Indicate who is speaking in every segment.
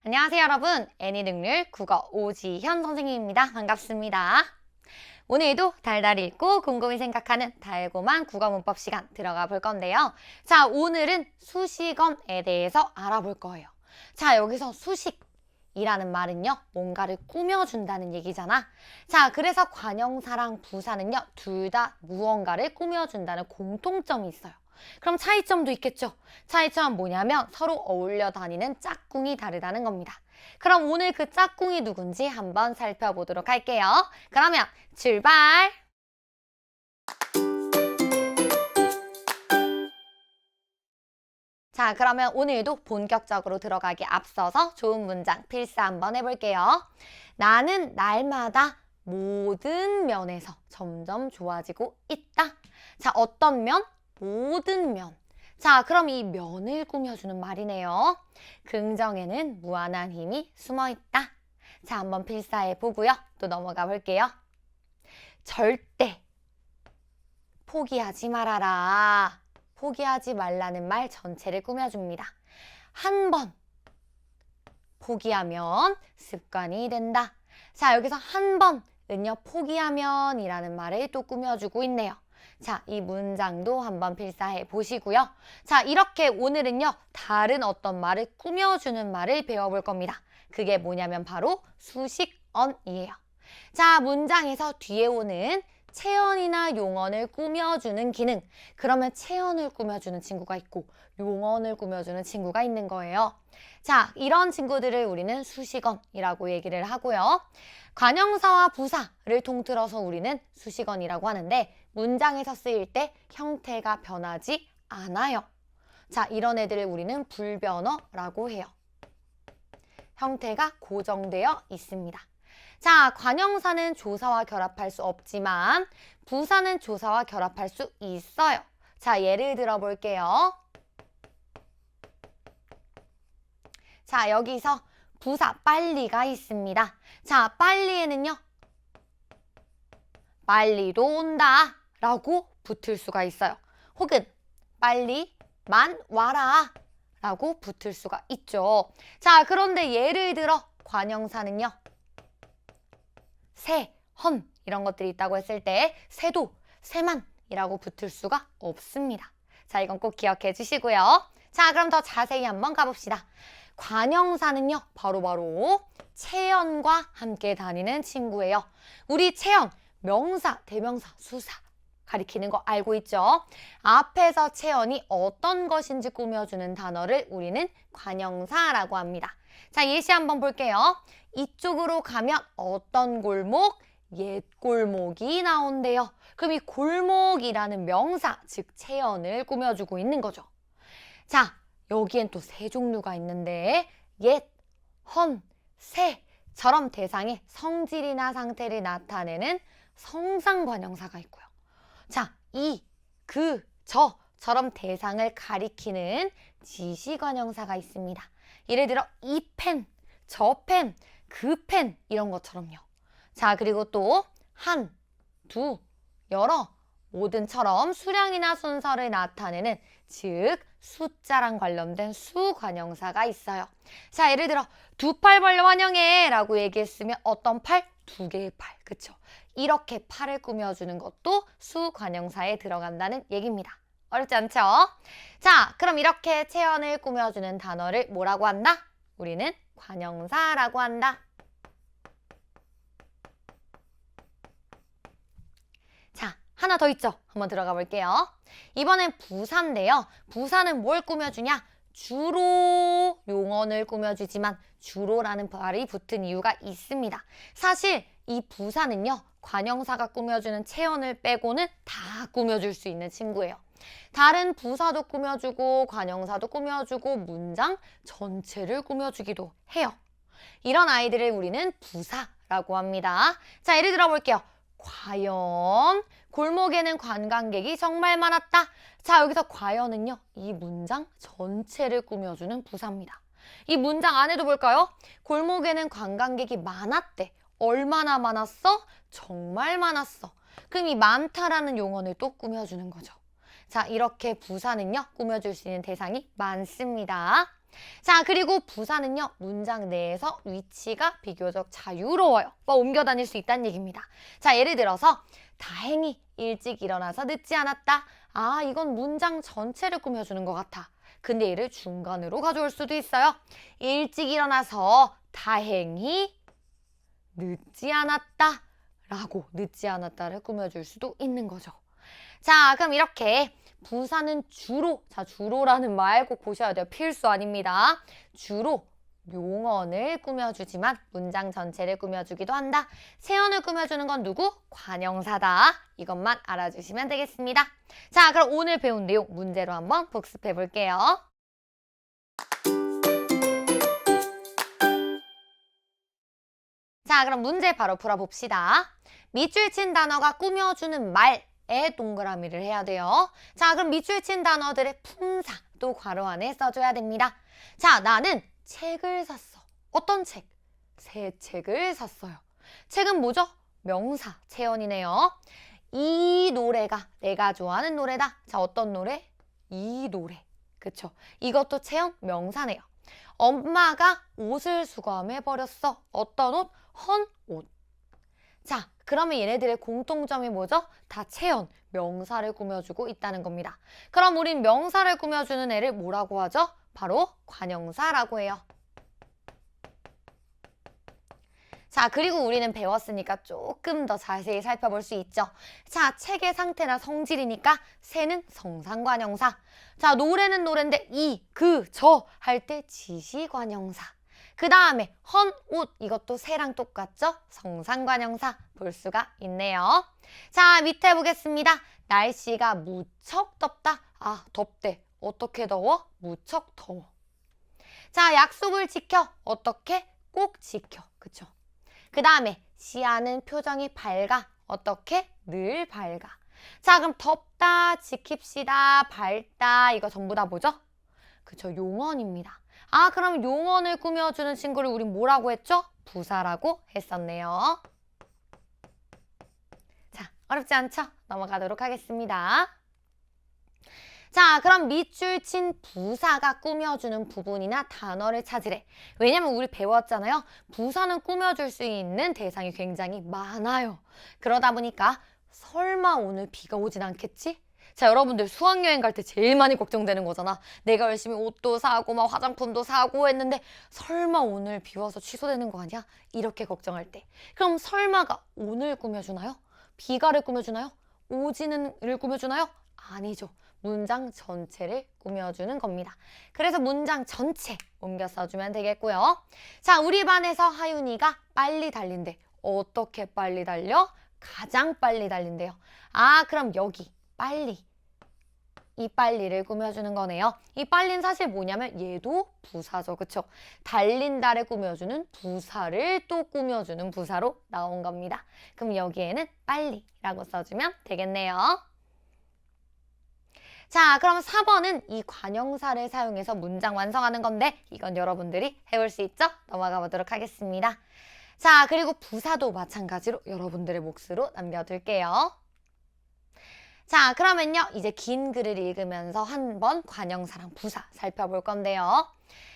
Speaker 1: 안녕하세요 여러분, 애니능률 국어 오지현 선생님입니다. 반갑습니다. 오늘도 달달 읽고 곰곰이 생각하는 달고만 국어 문법 시간 들어가 볼 건데요. 자, 오늘은 수식어에 대해서 알아볼 거예요. 자, 여기서 수식이라는 말은요, 뭔가를 꾸며준다는 얘기잖아. 자, 그래서 관형사랑 부사는요, 둘 다 무언가를 꾸며준다는 공통점이 있어요. 그럼 차이점도 있겠죠? 차이점은 뭐냐면 서로 어울려 다니는 짝꿍이 다르다는 겁니다. 그럼 오늘 그 짝꿍이 누군지 한번 살펴보도록 할게요. 그러면 출발! 자, 그러면 오늘도 본격적으로 들어가기 앞서서 좋은 문장 필사 한번 해볼게요. 나는 날마다 모든 면에서 점점 좋아지고 있다. 자, 어떤 면? 모든 면. 자, 그럼 이 면을 꾸며주는 말이네요. 긍정에는 무한한 힘이 숨어 있다. 자, 한번 필사해 보고요. 또 넘어가 볼게요. 절대 포기하지 말아라. 포기하지 말라는 말 전체를 꾸며줍니다. 한 번 포기하면 습관이 된다. 자, 여기서 한 번은요, 포기하면 이라는 말을 또 꾸며주고 있네요. 자, 이 문장도 한번 필사해 보시고요. 자, 이렇게 오늘은요, 다른 어떤 말을 꾸며주는 말을 배워볼 겁니다. 그게 뭐냐면 바로 수식어이에요. 자, 문장에서 뒤에 오는 체언이나 용언을 꾸며주는 기능. 그러면 체언을 꾸며주는 친구가 있고 용언을 꾸며주는 친구가 있는 거예요. 자, 이런 친구들을 우리는 수식어이라고 얘기를 하고요. 관형사와 부사를 통틀어서 우리는 수식어이라고 하는데 문장에서 쓰일 때 형태가 변하지 않아요. 자, 이런 애들을 우리는 불변어라고 해요. 형태가 고정되어 있습니다. 자, 관형사는 조사와 결합할 수 없지만 부사는 조사와 결합할 수 있어요. 자, 예를 들어 볼게요. 자, 여기서 부사 빨리가 있습니다. 자, 빨리에는요, 빨리도 온다 라고 붙을 수가 있어요. 혹은 빨리만 와라 라고 붙을 수가 있죠. 자, 그런데 예를 들어 관형사는요, 새, 헌 이런 것들이 있다고 했을 때 새도, 새만이라고 붙을 수가 없습니다. 자, 이건 꼭 기억해 주시고요. 자, 그럼 더 자세히 한번 가봅시다. 관형사는요, 바로 체언과 함께 다니는 친구예요. 우리 체언, 명사, 대명사, 수사 가리키는 거 알고 있죠? 앞에서 체언이 어떤 것인지 꾸며주는 단어를 우리는 관형사라고 합니다. 자, 예시 한번 볼게요. 이쪽으로 가면 어떤 골목? 옛 골목이 나온대요. 그럼 이 골목이라는 명사, 즉 체언을 꾸며주고 있는 거죠. 자, 여기엔 또 세 종류가 있는데 옛, 헌, 새처럼 대상의 성질이나 상태를 나타내는 성상관형사가 있고요. 자, 이, 그, 저처럼 대상을 가리키는 지시관형사가 있습니다. 예를 들어 이 펜, 저 펜, 그 펜 이런 것처럼요. 자, 그리고 또 한, 두, 여러, 모든처럼 수량이나 순서를 나타내는 즉 숫자랑 관련된 수관형사가 있어요. 자, 예를 들어 두 팔 벌려 환영해 라고 얘기했으면 어떤 팔? 두 개의 팔, 그쵸? 이렇게 팔을 꾸며주는 것도 수관형사에 들어간다는 얘기입니다. 어렵지 않죠? 자, 그럼 이렇게 체언을 꾸며주는 단어를 뭐라고 한다? 우리는 관형사라고 한다. 자, 하나 더 있죠? 한번 들어가 볼게요. 이번엔 부사인데요. 부사는 뭘 꾸며주냐? 주로 용언을 꾸며주지만 주로라는 말이 붙은 이유가 있습니다. 사실 이 부사는요, 관형사가 꾸며주는 체언을 빼고는 다 꾸며줄 수 있는 친구예요. 다른 부사도 꾸며주고 관형사도 꾸며주고 문장 전체를 꾸며주기도 해요. 이런 아이들을 우리는 부사라고 합니다. 자, 예를 들어 볼게요. 과연 골목에는 관광객이 정말 많았다. 자, 여기서 과연은요, 이 문장 전체를 꾸며주는 부사입니다. 이 문장 안에도 볼까요? 골목에는 관광객이 많았대. 얼마나 많았어? 정말 많았어. 그럼 이 많다라는 용언을 또 꾸며주는 거죠. 자, 이렇게 부사는요, 꾸며줄 수 있는 대상이 많습니다. 자, 그리고 부사는요, 문장 내에서 위치가 비교적 자유로워요. 옮겨 다닐 수 있다는 얘기입니다. 자, 예를 들어서 다행히 일찍 일어나서 늦지 않았다. 아, 이건 문장 전체를 꾸며주는 것 같아. 근데 얘를 중간으로 가져올 수도 있어요. 일찍 일어나서 다행히 늦지 않았다. 라고 늦지 않았다를 꾸며줄 수도 있는 거죠. 자, 그럼 이렇게 부사는 주로, 자, 주로라는 말 꼭 보셔야 돼요. 필수 아닙니다. 주로 용언을 꾸며주지만 문장 전체를 꾸며주기도 한다. 세언을 꾸며주는 건 누구? 관형사다. 이것만 알아주시면 되겠습니다. 자, 그럼 오늘 배운 내용 문제로 한번 복습해 볼게요. 자, 그럼 문제 바로 풀어봅시다. 밑줄 친 단어가 꾸며주는 말에 동그라미를 해야 돼요. 자, 그럼 밑줄 친 단어들의 품사 또 괄호 안에 써줘야 됩니다. 자, 나는 책을 샀어. 어떤 책? 새 책을 샀어요. 책은 뭐죠? 명사, 체언이네요. 이 노래가 내가 좋아하는 노래다. 자, 어떤 노래? 이 노래. 그쵸? 이것도 체언, 명사네요. 엄마가 옷을 수거해버렸어. 어떤 옷? 헌 옷. 자, 그러면 얘네들의 공통점이 뭐죠? 다 체언, 명사를 꾸며주고 있다는 겁니다. 그럼 우린 명사를 꾸며주는 애를 뭐라고 하죠? 바로 관형사라고 해요. 자, 그리고 우리는 배웠으니까 조금 더 자세히 살펴볼 수 있죠. 자, 책의 상태나 성질이니까 새는 성상관형사. 자, 노래는 노래인데 이, 그, 저 할 때 지시관형사. 그 다음에 헌, 옷 이것도 새랑 똑같죠? 성상관형사 볼 수가 있네요. 자, 밑에 보겠습니다. 날씨가 무척 덥다. 아, 덥대. 어떻게 더워? 무척 더워. 자, 약속을 지켜. 어떻게? 꼭 지켜. 그쵸? 그 다음에 시아는 표정이 밝아. 어떻게? 늘 밝아. 자, 그럼 덥다, 지킵시다, 밝다 이거 전부 다 뭐죠? 그쵸? 용언입니다. 아, 그럼 용언을 꾸며주는 친구를 우린 뭐라고 했죠? 부사라고 했었네요. 자, 어렵지 않죠? 넘어가도록 하겠습니다. 자, 그럼 밑줄 친 부사가 꾸며주는 부분이나 단어를 찾으래. 왜냐면 우리 배웠잖아요. 부사는 꾸며줄 수 있는 대상이 굉장히 많아요. 그러다 보니까 설마 오늘 비가 오진 않겠지? 자, 여러분들 수학여행 갈 때 제일 많이 걱정되는 거잖아. 내가 열심히 옷도 사고 막 화장품도 사고 했는데 설마 오늘 비 와서 취소되는 거 아니야? 이렇게 걱정할 때. 그럼 설마가 오늘 꾸며주나요? 비가를 꾸며주나요? 오지는을 꾸며주나요? 아니죠. 문장 전체를 꾸며주는 겁니다. 그래서 문장 전체 옮겨 써주면 되겠고요. 자, 우리 반에서 하윤이가 빨리 달린대. 어떻게 빨리 달려? 가장 빨리 달린대요. 아, 그럼 여기 빨리. 이 빨리를 꾸며주는 거네요. 이 빨리는 사실 뭐냐면 얘도 부사죠. 그쵸? 달린다를 꾸며주는 부사를 또 꾸며주는 부사로 나온 겁니다. 그럼 여기에는 빨리라고 써주면 되겠네요. 자, 그럼 4번은 이 관형사를 사용해서 문장 완성하는 건데 이건 여러분들이 해볼 수 있죠? 넘어가 보도록 하겠습니다. 자, 그리고 부사도 마찬가지로 여러분들의 몫으로 남겨둘게요. 자, 그러면요. 이제 긴 글을 읽으면서 한번 관형사랑 부사 살펴볼 건데요.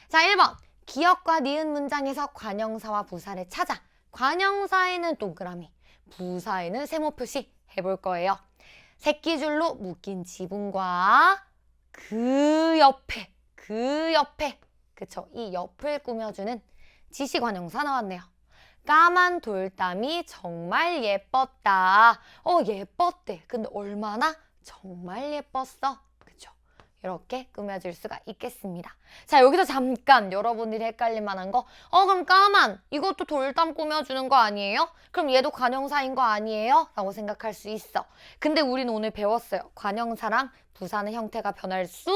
Speaker 1: 자, 1번. 기역과 니은 문장에서 관형사와 부사를 찾아. 관형사에는 동그라미, 부사에는 세모 표시 해볼 거예요. 새끼줄로 묶인 지붕과 그 옆에, 그쵸? 이 옆을 꾸며주는 지시관형사 나왔네요. 까만 돌담이 정말 예뻤다. 예뻤대. 근데 얼마나? 정말 예뻤어. 그쵸? 이렇게 꾸며줄 수가 있겠습니다. 자, 여기서 잠깐 여러분들이 헷갈릴 만한 거. 그럼 까만, 이것도 돌담 꾸며주는 거 아니에요? 그럼 얘도 관형사인 거 아니에요? 라고 생각할 수 있어. 근데 우리는 오늘 배웠어요. 관형사랑 부사는 형태가 변할 수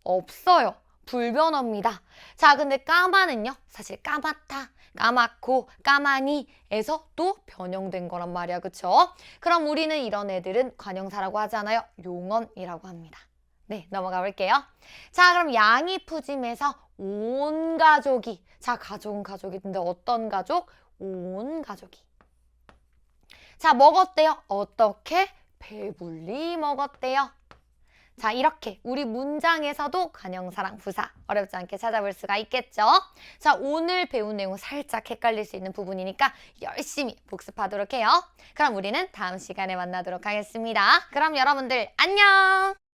Speaker 1: 없어요. 불변어입니다. 자, 근데 까만은요, 사실 까맣다, 까맣고, 까마니에서 또 변형된 거란 말이야. 그쵸? 그럼 우리는 이런 애들은 관형사라고 하지 않아요? 용언이라고 합니다. 네, 넘어가 볼게요. 자, 그럼 양이 푸짐해서 온 가족이. 자, 가족은 가족인데 어떤 가족? 온 가족이. 자, 먹었대요. 어떻게? 배불리 먹었대요. 자, 이렇게 우리 문장에서도 관형사랑 부사 어렵지 않게 찾아볼 수가 있겠죠? 자, 오늘 배운 내용 살짝 헷갈릴 수 있는 부분이니까 열심히 복습하도록 해요. 그럼 우리는 다음 시간에 만나도록 하겠습니다. 그럼 여러분들 안녕!